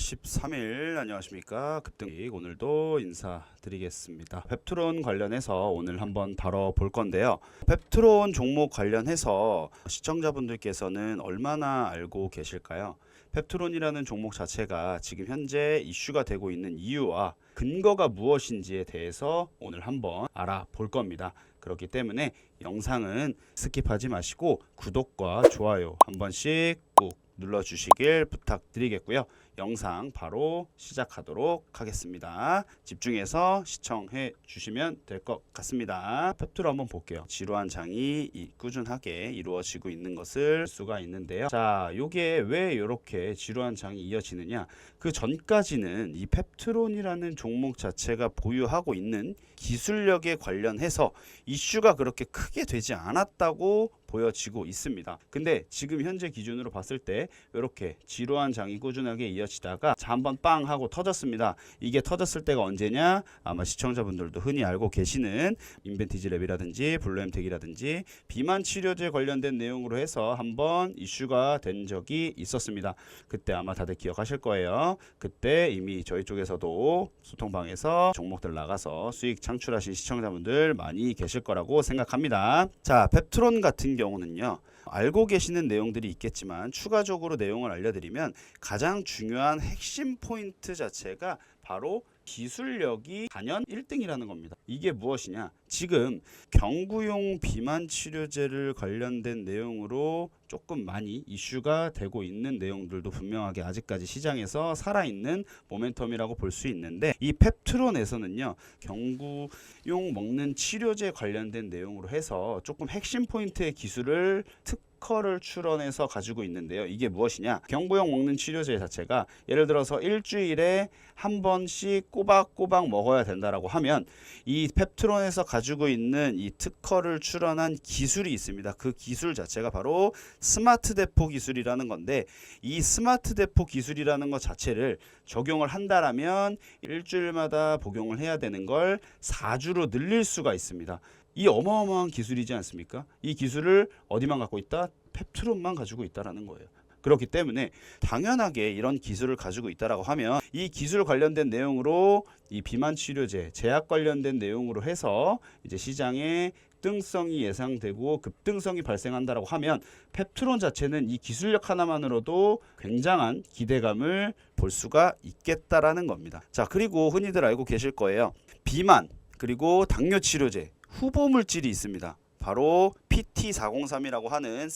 13일 안녕하십니까. 급등익 오늘도 인사드리겠습니다. 펩트론 관련해서 오늘 한번 다뤄볼 건데요. 펩트론 종목 관련해서 시청자분들께서는 얼마나 알고 계실까요? 펩트론이라는 종목 자체가 지금 현재 이슈가 되고 있는 이유와 근거가 무엇인지에 대해서 오늘 한번 알아볼 겁니다. 그렇기 때문에 영상은 스킵하지 마시고 구독과 좋아요 한 번씩 꾹 눌러주시길 부탁드리겠고요. 영상 바로 시작하도록 하겠습니다. 집중해서 시청해 주시면 될 것 같습니다. 펩트론 한번 볼게요. 지루한 장이 꾸준하게 이루어지고 있는 것을 볼 수가 있는데요. 자, 요게 왜 이렇게 지루한 장이 이어지느냐? 그 전까지는 이 펩트론이라는 종목 자체가 보유하고 있는 기술력에 관련해서 이슈가 그렇게 크게 되지 않았다고 보여지고 있습니다. 근데 지금 현재 기준으로 봤을 때 이렇게 지루한 장이 꾸준하게 이어지다가 자 한번 빵 하고 터졌습니다. 이게 터졌을 때가 언제냐? 아마 시청자분들도 흔히 알고 계시는 인벤티지랩이라든지 블루엠텍이라든지 비만 치료제 관련된 내용으로 해서 한번 이슈가 된 적이 있었습니다. 그때 아마 다들 기억하실 거예요. 그때 이미 저희 쪽에서도 소통방에서 종목들 나가서 수익 창출하신 시청자분들 많이 계실 거라고 생각합니다. 자, 펩트론 같은 경우는요. 알고 계시는 내용들이 있겠지만 추가적으로 내용을 알려드리면 가장 중요한 핵심 포인트 자체가 바로 기술력이 단연 1등이라는 겁니다. 이게 무엇이냐? 지금 경구용 비만 치료제를 관련된 내용으로 조금 많이 이슈가 되고 있는 내용들도 분명하게 아직까지 시장에서 살아있는 모멘텀이라고 볼 수 있는데 이 펩트론에서는요. 경구용 먹는 치료제 관련된 내용으로 해서 조금 핵심 포인트의 기술을 특허를 출원해서 가지고 있는데요. 이게 무엇이냐? 경구용 먹는 치료제 자체가 예를 들어서 일주일에 한 번씩 꼬박꼬박 먹어야 된다라고 하면 이 펩트론에서 가지고 있는 이 특허를 출원한 기술이 있습니다. 그 기술 자체가 바로 스마트 대포 기술이라는 건데 이 스마트 대포 기술이라는 것 자체를 적용을 한다라면 일주일마다 복용을 해야 되는 걸 4주로 늘릴 수가 있습니다. 이 어마어마한 기술이지 않습니까? 이 기술을 어디만 갖고 있다? 펩트론만 가지고 있다라는 거예요. 그렇기 때문에 당연하게 이런 기술을 가지고 있다라고 하면 이 기술 관련된 내용으로 이 비만 치료제, 제약 관련된 내용으로 해서 이제 시장에 급등성이 예상되고 급등성이 발생한다라고 하면 펩트론 자체는 이 기술력 하나만으로도 굉장한 기대감을 볼 수가 있겠다라는 겁니다. 자, 그리고 흔히들 알고 계실 거예요. 비만 그리고 당뇨 치료제 후보 물질이 있습니다. 바로 PT403이라고 하는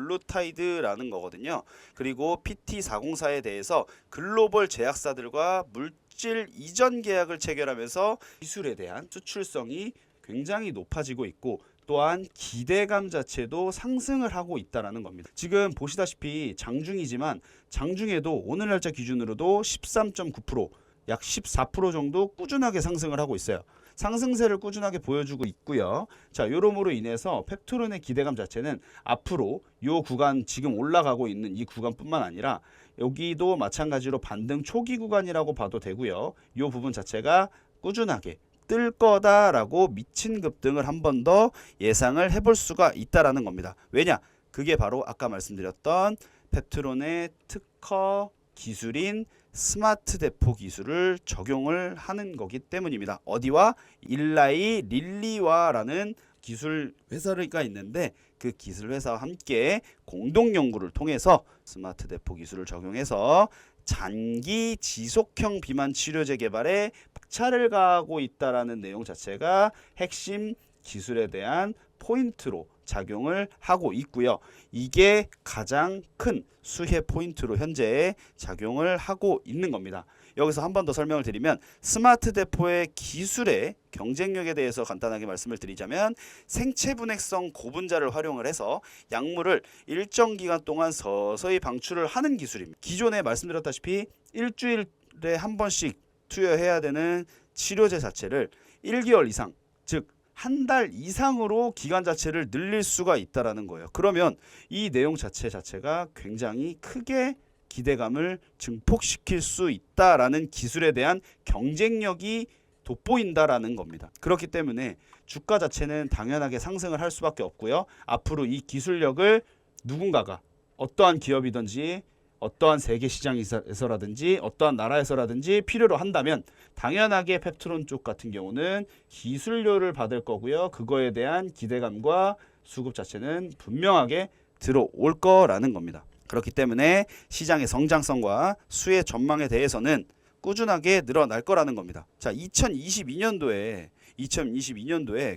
세마글루타이드라는 거거든요. 그리고 PT404에 대해서 글로벌 제약사들과 물질 이전 계약을 체결하면서 기술에 대한 수출성이 굉장히 높아지고 있고 또한 기대감 자체도 상승을 하고 있다는 겁니다. 지금 보시다시피 장중이지만 장중에도 오늘 날짜 기준으로도 13.9% 약 14% 정도 꾸준하게 상승을 하고 있어요. 상승세를 꾸준하게 보여주고 있고요. 자, 요럼으로 인해서 펩트론의 기대감 자체는 앞으로 요 구간 지금 올라가고 있는 이 구간뿐만 아니라 여기도 마찬가지로 반등 초기 구간이라고 봐도 되고요. 요 부분 자체가 꾸준하게 뜰 거다라고 미친 급등을 한 번 더 예상을 해볼 수가 있다라는 겁니다. 왜냐? 그게 바로 아까 말씀드렸던 펩트론의 특허 기술인 스마트 대포 기술을 적용을 하는 거기 때문입니다. 어디와? 일라이 릴리와라는 기술 회사가 있는데 그 기술 회사와 함께 공동 연구를 통해서 스마트 대포 기술을 적용해서 장기 지속형 비만 치료제 개발에 박차를 가하고 있다라는 내용 자체가 핵심 기술에 대한 포인트로 작용을 하고 있고요. 이게 가장 큰 수혜 포인트로 현재 작용을 하고 있는 겁니다. 여기서 한 번 더 설명을 드리면 스마트 대포의 기술의 경쟁력에 대해서 간단하게 말씀을 드리자면 생체 분해성 고분자를 활용을 해서 약물을 일정 기간 동안 서서히 방출을 하는 기술입니다. 기존에 말씀드렸다시피 일주일에 한 번씩 투여해야 되는 치료제 자체를 1개월 이상, 즉 한 달 이상으로 기간 자체를 늘릴 수가 있다라는 거예요. 그러면 이 내용 자체가 굉장히 크게 기대감을 증폭시킬 수 있다라는 기술에 대한 경쟁력이 돋보인다라는 겁니다. 그렇기 때문에 주가 자체는 당연하게 상승을 할 수밖에 없고요. 앞으로 이 기술력을 누군가가 어떠한 기업이든지 어떠한 세계 시장에서라든지 어떠한 나라에서라든지 필요로 한다면 당연하게 펩트론 쪽 같은 경우는 기술료를 받을 거고요. 그거에 대한 기대감과 수급 자체는 분명하게 들어올 거라는 겁니다. 그렇기 때문에 시장의 성장성과 수혜 전망에 대해서는 꾸준하게 늘어날 거라는 겁니다. 자, 2022년도에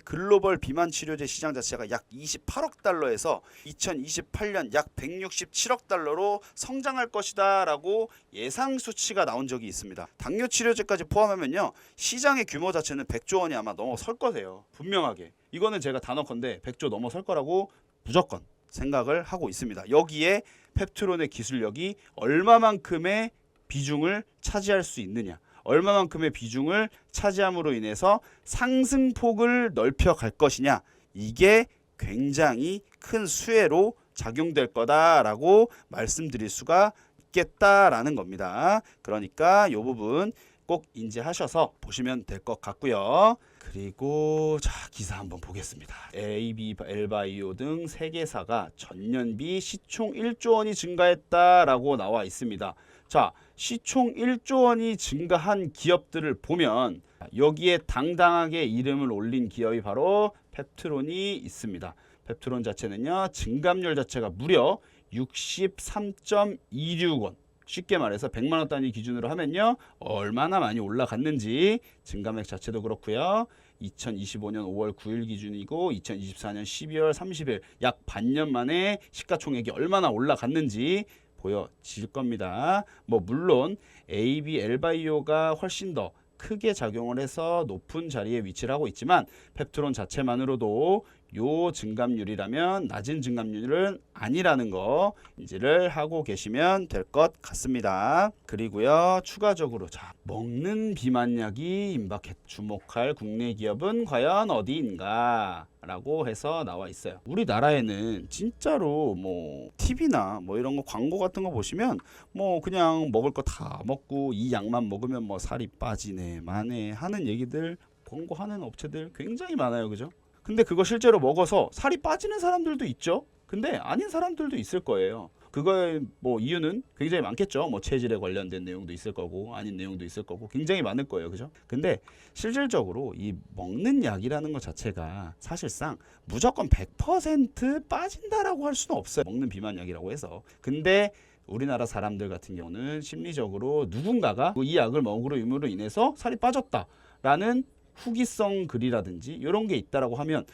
글로벌 비만 치료제 시장 자체가 약 28억 달러에서 2028년 약 167억 달러로 성장할 것이다 라고 예상 수치가 나온 적이 있습니다. 당뇨 치료제까지 포함하면요, 시장의 규모 자체는 100조 원이 아마 넘어설 거예요. 분명하게. 이거는 제가 단언컨대 100조 넘어설 거라고 무조건 생각을 하고 있습니다. 여기에 펩트론의 기술력이 얼마만큼의 비중을 차지할 수 있느냐, 얼마만큼의 비중을 차지함으로 인해서 상승폭을 넓혀갈 것이냐, 이게 굉장히 큰 수혜로 작용될 거다라고 말씀드릴 수가 있겠다라는 겁니다. 그러니까 이 부분 꼭 인지하셔서 보시면 될 것 같고요. 그리고 자, 기사 한번 보겠습니다. ABL바이오 등 3개사가 전년비 시총 1조 원이 증가했다라고 나와 있습니다. 자, 시총 1조 원이 증가한 기업들을 보면 여기에 당당하게 이름을 올린 기업이 바로 펩트론이 있습니다. 펩트론 자체는요, 증감률 자체가 무려 63.26원. 쉽게 말해서 100만 원 단위 기준으로 하면요, 얼마나 많이 올라갔는지 증감액 자체도 그렇고요. 2025년 5월 9일 기준이고 2024년 12월 30일 약 반년 만에 시가총액이 얼마나 올라갔는지 보여질 겁니다. 뭐 물론 ABL바이오가 훨씬 더 크게 작용을 해서 높은 자리에 위치를 하고 있지만 펩트론 자체만으로도 요 증감률이라면 낮은 증감률은 아니라는 거 인지를 하고 계시면 될 것 같습니다. 그리고요, 추가적으로 자, 먹는 비만약이 임박해 주목할 국내 기업은 과연 어디인가 라고 해서 나와 있어요. 우리나라에는 진짜로 뭐 TV나 뭐 이런 거 광고 같은 거 보시면 뭐 그냥 먹을 거 다 먹고 이 약만 먹으면 뭐 살이 빠지네 마네 하는 얘기들 광고하는 업체들 굉장히 많아요. 그죠? 근데 그거 실제로 먹어서 살이 빠지는 사람들도 있죠. 근데 아닌 사람들도 있을 거예요. 그거의 뭐 이유는 굉장히 많겠죠. 뭐 체질에 관련된 내용도 있을 거고 아닌 내용도 있을 거고 굉장히 많을 거예요. 그죠? 근데 실질적으로 이 먹는 약이라는 것 자체가 사실상 무조건 100% 빠진다라고 할 수는 없어요. 먹는 비만약이라고 해서. 근데 우리나라 사람들 같은 경우는 심리적으로 누군가가 이 약을 먹음으로 인해서 살이 빠졌다라는 후기성 글이라든지 이런 게 있다라고 하면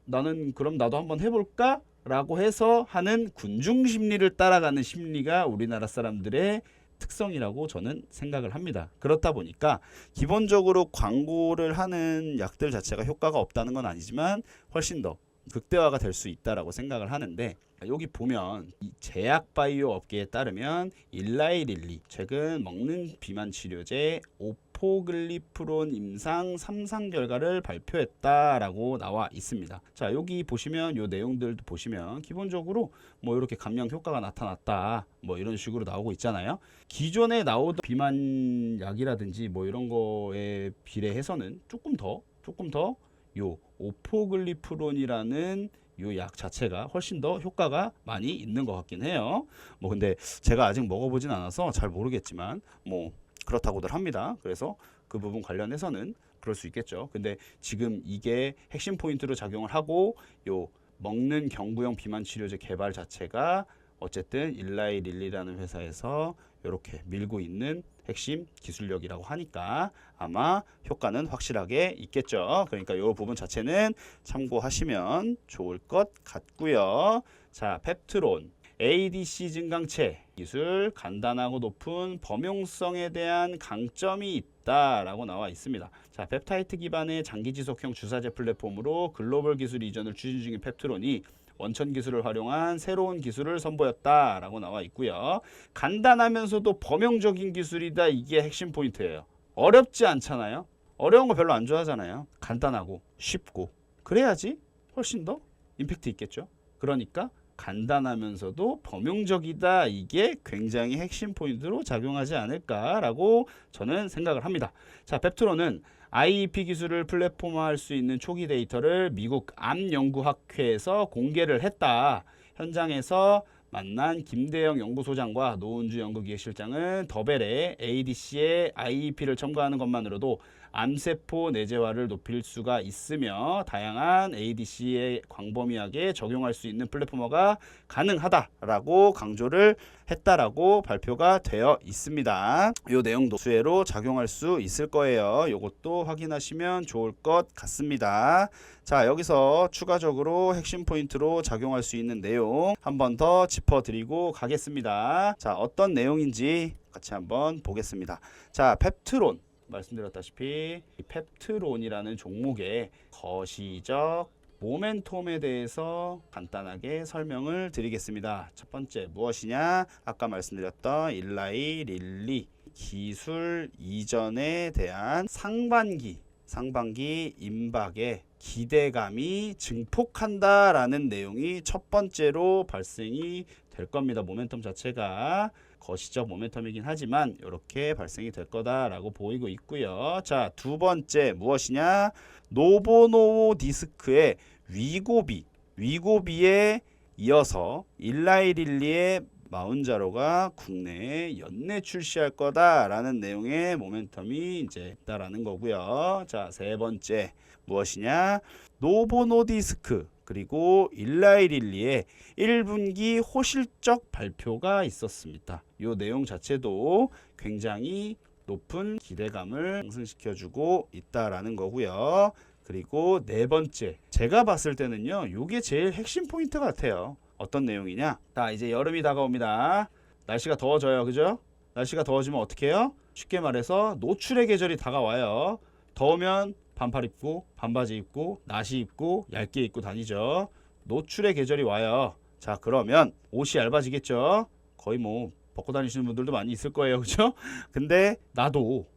나는 그럼 나도 한번 해볼까? 라고 해서 하는 군중 심리를 따라가는 심리가 우리나라 사람들의 특성이라고 저는 생각을 합니다. 그렇다 보니까 기본적으로 광고를 하는 약들 자체가 효과가 없다는 건 아니지만 훨씬 더 극대화가 될 수 있다라고 생각을 하는데, 여기 보면 이 제약 바이오 업계에 따르면 일라이릴리 최근 먹는 비만 치료제 오포글리프론 임상 3상 결과를 발표했다라고 나와 있습니다. 자, 여기 보시면 요 내용들도 보시면 기본적으로 뭐 이렇게 감량 효과가 나타났다 뭐 이런 식으로 나오고 있잖아요. 기존에 나오던 비만 약이라든지 뭐 이런 거에 비례해서는 조금 더 요 오포글리프론이라는 요 약 자체가 훨씬 더 효과가 많이 있는 것 같긴 해요. 뭐 근데 제가 아직 먹어보진 않아서 잘 모르겠지만 뭐 그렇다고들 합니다. 그래서 그 부분 관련해서는 그럴 수 있겠죠. 근데 지금 이게 핵심 포인트로 작용을 하고 요 먹는 경구용 비만 치료제 개발 자체가 어쨌든 일라이릴리라는 회사에서 이렇게 밀고 있는 핵심 기술력이라고 하니까 아마 효과는 확실하게 있겠죠. 그러니까 이 부분 자체는 참고하시면 좋을 것 같고요. 자, 펩트론 ADC 증강체 기술 간단하고 높은 범용성에 대한 강점이 있다라고 나와 있습니다. 자, 펩타이드 기반의 장기 지속형 주사제 플랫폼으로 글로벌 기술 이전을 추진 중인 펩트론이 원천 기술을 활용한 새로운 기술을 선보였다라고 나와 있고요. 간단하면서도 범용적인 기술이다. 이게 핵심 포인트예요. 어렵지 않잖아요. 어려운 거 별로 안 좋아하잖아요. 간단하고 쉽고 그래야지 훨씬 더 임팩트 있겠죠. 그러니까 간단하면서도 범용적이다. 이게 굉장히 핵심 포인트로 작용하지 않을까라고 저는 생각을 합니다. 자, 펩트론은 IEP 기술을 플랫폼화할 수 있는 초기 데이터를 미국 암연구학회에서 공개를 했다. 현장에서 만난 김대영 연구소장과 노은주 연구기획실장은 더벨의 ADC의 IEP를 첨가하는 것만으로도 암세포 내재화를 높일 수가 있으며 다양한 ADC의 광범위하게 적용할 수 있는 플랫포머가 가능하다라고 강조를 했다라고 발표가 되어 있습니다. 이 내용도 수혜로 작용할 수 있을 거예요. 이것도 확인하시면 좋을 것 같습니다. 자, 여기서 추가적으로 핵심 포인트로 작용할 수 있는 내용 한 번 더 짚어드리고 가겠습니다. 자, 어떤 내용인지 같이 한번 보겠습니다. 자, 펩트론 말씀드렸다시피 이 펩트론이라는 종목의 거시적 모멘텀에 대해서 간단하게 설명을 드리겠습니다. 첫 번째 무엇이냐? 아까 말씀드렸던 일라이 릴리 기술 이전에 대한 상반기 임박에 기대감이 증폭한다라는 내용이 첫 번째로 발생이 될 겁니다. 모멘텀 자체가 거시적 모멘텀이긴 하지만 이렇게 발생이 될 거다라고 보이고 있고요. 자, 두 번째 무엇이냐? 노보노디스크의 위고비에 이어서 일라이릴리의 마운자로가 국내에 연내 출시할 거다라는 내용의 모멘텀이 이제 있다라는 거고요. 자, 세 번째 무엇이냐? 노보노디스크 그리고 일라이릴리의 1분기 호실적 발표가 있었습니다. 이 내용 자체도 굉장히 높은 기대감을 상승시켜주고 있다라는 거고요. 그리고 네 번째, 제가 봤을 때는요, 이게 제일 핵심 포인트 같아요. 어떤 내용이냐? 자, 이제 여름이 다가옵니다. 날씨가 더워져요, 그죠? 날씨가 더워지면 어떻게 해요? 쉽게 말해서 노출의 계절이 다가와요. 더우면 반팔 입고 반바지 입고 나시 입고 얇게 입고 다니죠. 노출의 계절이 와요. 자, 그러면 옷이 얇아지겠죠. 거의 뭐 벗고 다니시는 분들도 많이 있을 거예요, 그죠? 근데 나도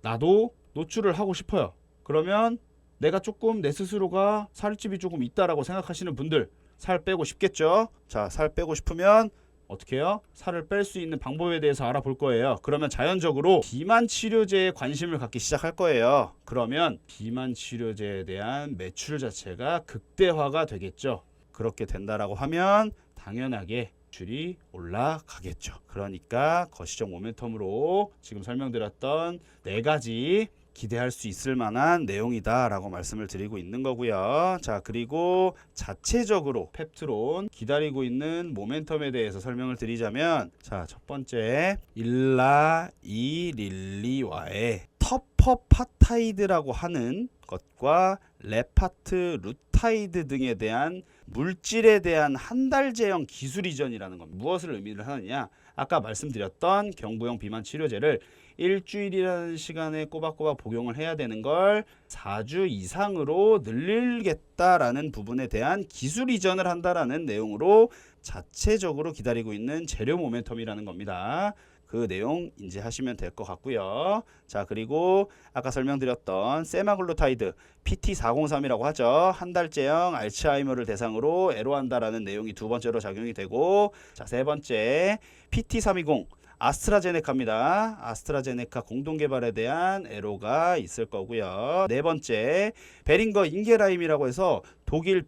노출을 하고 싶어요. 그러면 내가 조금 내 스스로가 살집이 조금 있다라고 생각하시는 분들, 살 빼고 싶겠죠. 자, 살 빼고 싶으면 어떻게 해요? 살을 뺄 수 있는 방법에 대해서 알아볼 거예요. 그러면 자연적으로 비만 치료제에 관심을 갖기 시작할 거예요. 그러면 비만 치료제에 대한 매출 자체가 극대화가 되겠죠. 그렇게 된다라고 하면 당연하게 매출이 올라가겠죠. 그러니까 거시적 모멘텀으로 지금 설명드렸던 네 가지 기대할 수 있을 만한 내용이다 라고 말씀을 드리고 있는 거고요. 자, 그리고 자체적으로 펩트론 기다리고 있는 모멘텀에 대해서 설명을 드리자면, 자, 첫 번째 일라이릴리와의 터퍼파타이드라고 하는 것과 레파트 루타이드 등에 대한 물질에 대한 한 달 제형 기술 이전이라는 겁니다. 무엇을 의미를 하느냐? 아까 말씀드렸던 경부형 비만 치료제를 일주일이라는 시간에 꼬박꼬박 복용을 해야 되는 걸 4주 이상으로 늘리겠다라는 부분에 대한 기술 이전을 한다라는 내용으로 자체적으로 기다리고 있는 재료 모멘텀이라는 겁니다. 그 내용 인지하시면 될 것 같고요. 자, 그리고 아까 설명드렸던 세마글루타이드 PT403이라고 하죠. 한 달째형 알츠하이머를 대상으로 애로한다라는 내용이 두 번째로 작용이 되고, 자, 세 번째 PT320 아스트라제네카입니다. 아스트라제네카 공동개발에 대한 애로가 있을 거고요. 네 번째 베링거 인겔하임이라고 해서 독일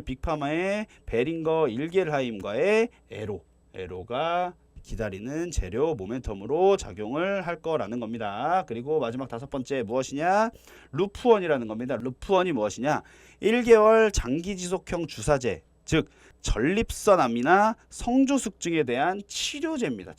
빅파마의 베링거 인겔하임과의 애로가 기다리는 재료 모멘텀으로 작용을 할 거라는 겁니다. 그리고 마지막 다섯 번째 무엇이냐? 루프원이라는 겁니다. 루프원이 무엇이냐? 1개월 장기지속형 주사제, 즉 전립선암이나 성조숙증에 대한 치료제입니다.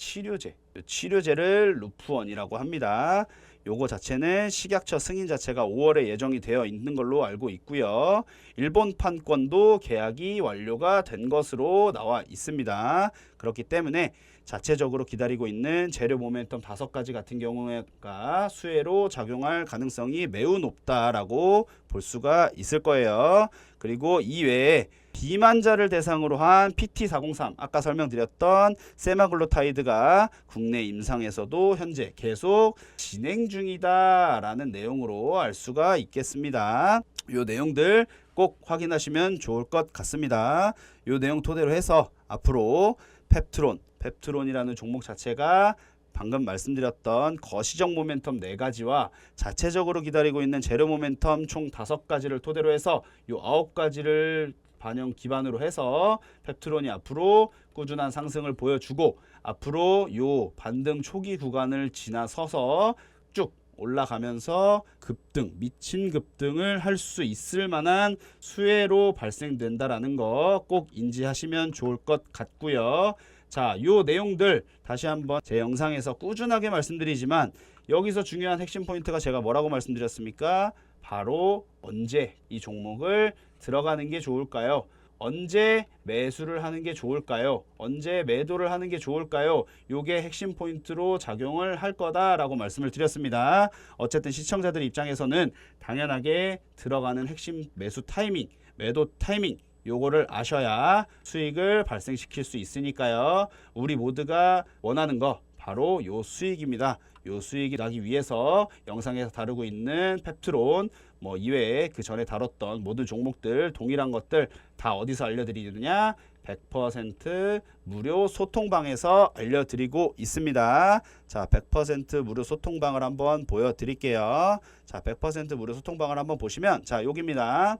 치료제를 루프원이라고 합니다. 요거 자체는 식약처 승인 자체가 5월에 예정이 되어 있는 걸로 알고 있고요. 일본 판권도 계약이 완료가 된 것으로 나와 있습니다. 그렇기 때문에 자체적으로 기다리고 있는 재료 모멘텀 5가지 같은 경우가 수혜로 작용할 가능성이 매우 높다라고 볼 수가 있을 거예요. 그리고 이외에 비만자를 대상으로 한 PT403 아까 설명드렸던 세마글루타이드가 국내 임상에서도 현재 계속 진행 중이다라는 내용으로 알 수가 있겠습니다. 이 내용들 꼭 확인하시면 좋을 것 같습니다. 이 내용 토대로 해서 앞으로 펩트론이라는 종목 자체가 방금 말씀드렸던 거시적 모멘텀 4가지와 자체적으로 기다리고 있는 재료 모멘텀 총 5가지를 토대로 해서 이 9가지를 반영 기반으로 해서 펩트론이 앞으로 꾸준한 상승을 보여주고 앞으로 요 반등 초기 구간을 지나서서 쭉 올라가면서 급등, 미친 급등을 할 수 있을 만한 수혜로 발생된다라는 거 꼭 인지하시면 좋을 것 같고요. 자, 요 내용들 다시 한번 제 영상에서 꾸준하게 말씀드리지만 여기서 중요한 핵심 포인트가 제가 뭐라고 말씀드렸습니까? 바로 언제 이 종목을 들어가는 게 좋을까요? 언제 매수를 하는 게 좋을까요? 언제 매도를 하는 게 좋을까요? 요게 핵심 포인트로 작용을 할 거다라고 말씀을 드렸습니다. 어쨌든 시청자들 입장에서는 당연하게 들어가는 핵심 매수 타이밍, 매도 타이밍 요거를 아셔야 수익을 발생시킬 수 있으니까요. 우리 모두가 원하는 거 바로 요 수익입니다. 요 수익이 나기 위해서 영상에서 다루고 있는 펩트론 뭐 이외에 그 전에 다뤘던 모든 종목들 동일한 것들 다 어디서 알려드리느냐? 100% 무료 소통방에서 알려드리고 있습니다. 자, 100% 무료 소통방을 한번 보여드릴게요. 자, 100% 무료 소통방을 한번 보시면 자, 여기입니다.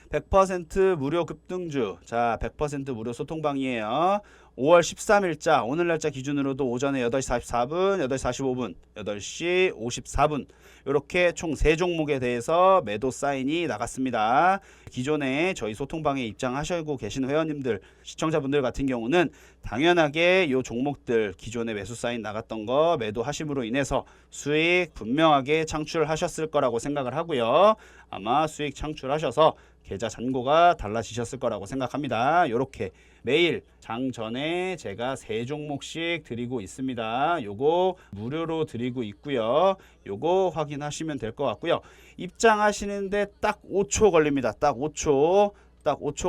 100% 무료 급등주. 자, 100% 무료 소통방이에요. 5월 13일자 오늘 날짜 기준으로도 오전에 8시 44분, 8시 45분, 8시 54분 이렇게 총 3종목에 대해서 매도 사인이 나갔습니다. 기존에 저희 소통방에 입장하시고 계신 회원님들, 시청자분들 같은 경우는 당연하게 이 종목들 기존에 매수 사인 나갔던 거 매도하심으로 인해서 수익 분명하게 창출하셨을 거라고 생각을 하고요. 아마 수익 창출하셔서 계좌 잔고가 달라지셨을 거라고 생각합니다. 이렇게 매일 장 전에 제가 3종목씩 드리고 있습니다. 요거 무료로 드리고 있고요. 요거 확인하시면 될 것 같고요. 입장하시는데 딱 5초 걸립니다. 딱 5초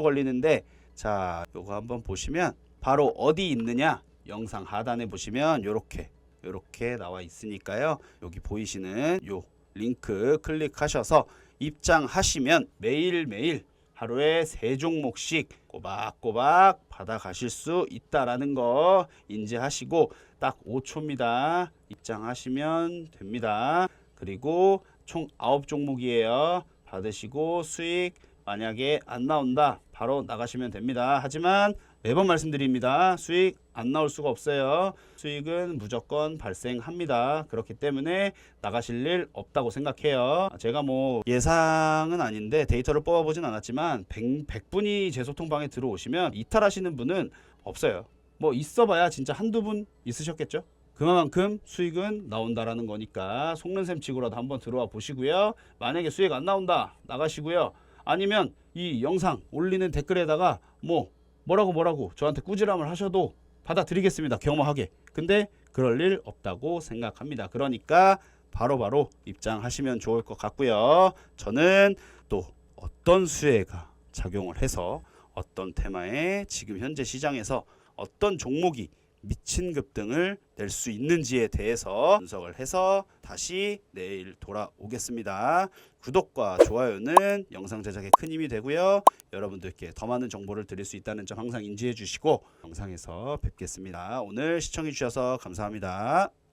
걸리는데 자, 요거 한번 보시면 바로 어디 있느냐? 영상 하단에 보시면 요렇게 나와 있으니까요. 여기 보이시는 요 링크 클릭하셔서 입장하시면 매일매일 하루에 3종목씩 꼬박꼬박 받아가실 수 있다라는 거 인지하시고 딱 5초입니다. 입장하시면 됩니다. 그리고 총 9종목이에요. 받으시고 수익 만약에 안 나온다 바로 나가시면 됩니다. 하지만 매번 말씀드립니다. 수익 안 나올 수가 없어요. 수익은 무조건 발생합니다. 그렇기 때문에 나가실 일 없다고 생각해요. 제가 뭐 예상은 아닌데 데이터를 뽑아보진 않았지만 100분이 제 소통방에 들어오시면 이탈하시는 분은 없어요. 뭐 있어봐야 진짜 한두 분 있으셨겠죠. 그만큼 수익은 나온다라는 거니까 속는 셈 치고라도 한번 들어와 보시고요. 만약에 수익 안 나온다 나가시고요. 아니면 이 영상 올리는 댓글에다가 뭐라고 저한테 꾸지람을 하셔도 받아드리겠습니다. 겸허하게. 근데 그럴 일 없다고 생각합니다. 그러니까 바로바로 입장하시면 좋을 것 같고요. 저는 또 어떤 수혜가 작용을 해서 어떤 테마에 지금 현재 시장에서 어떤 종목이 미친 급등을 낼 수 있는지에 대해서 분석을 해서 다시 내일 돌아오겠습니다. 구독과 좋아요는 영상 제작에 큰 힘이 되고요. 여러분들께 더 많은 정보를 드릴 수 있다는 점 항상 인지해 주시고 영상에서 뵙겠습니다. 오늘 시청해 주셔서 감사합니다.